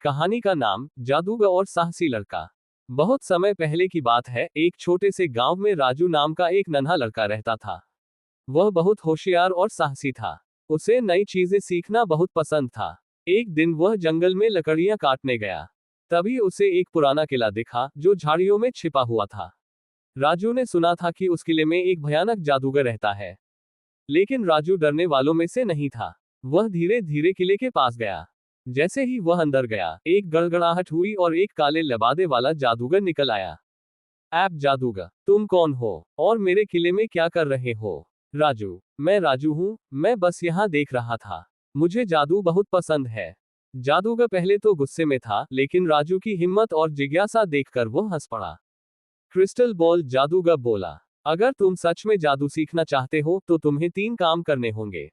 कहानी का नाम जादूगर और साहसी लड़का। बहुत समय पहले की बात है, एक छोटे से गांव में राजू नाम का एक नन्हा लड़का रहता था। वह बहुत होशियार और साहसी था। उसे नई चीजें सीखना बहुत पसंद था। एक दिन वह जंगल में लकड़ियां काटने गया। तभी उसे एक पुराना किला दिखा जो झाड़ियों में छिपा हुआ था। राजू ने सुना था कि उस किले में एक भयानक जादूगर रहता है, लेकिन राजू डरने वालों में से नहीं था। वह धीरे धीरे किले के पास गया। जैसे ही वह अंदर गया, एक गड़गड़ाहट हुई और एक काले लबादे वाला जादूगर निकल आया। ऐप जादूगर, तुम कौन हो और मेरे किले में क्या कर रहे हो? राजू, मैं राजू हूँ, मैं बस यहाँ देख रहा था। मुझे जादू बहुत पसंद है। जादूगर पहले तो गुस्से में था, लेकिन राजू की हिम्मत और जिज्ञासा देखकर वो हंस पड़ा। क्रिस्टल बॉल, जादूगर बोला। अगर तुम सच में जादू सीखना चाहते हो तो तुम्हें 3 काम करने होंगे।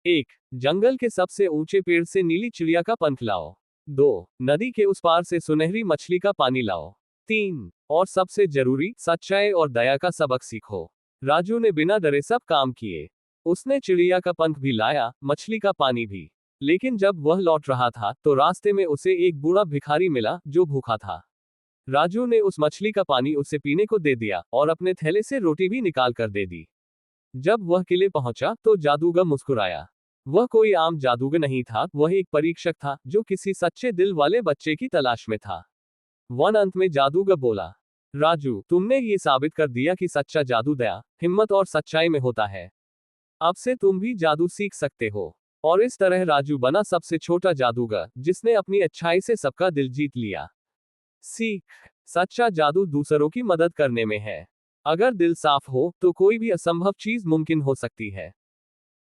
1. जंगल के सबसे ऊंचे पेड़ से नीली चिड़िया का पंख लाओ। 2. नदी के उस पार से सुनहरी मछली का पानी लाओ। 3. और सबसे जरूरी, सच्चाई और दया का सबक सीखो। राजू ने बिना डरे सब काम किए। उसने चिड़िया का पंख भी लाया, मछली का पानी भी। लेकिन जब वह लौट रहा था तो रास्ते में उसे एक बूढ़ा भिखारी मिला जो भूखा था। राजू ने उस मछली का पानी उसे पीने को दे दिया और अपने थैले से रोटी भी निकाल कर दे दी। जब वह किले पहुंचा तो जादूगर मुस्कुराया। वह कोई आम जादूगर नहीं था, वह एक परीक्षक था जो किसी सच्चे दिल वाले बच्चे की तलाश में था। अंत में जादूगर बोला, राजू, तुमने ये साबित कर दिया कि सच्चा जादू दया, हिम्मत और सच्चाई में होता है। अब से तुम भी जादू सीख सकते हो। और इस तरह राजू बना सबसे छोटा जादूगर जिसने अपनी अच्छाई से सबका दिल जीत लिया। सीख, सच्चा जादू दूसरों की मदद करने में है। अगर दिल साफ हो तो कोई भी असंभव चीज मुमकिन हो सकती है।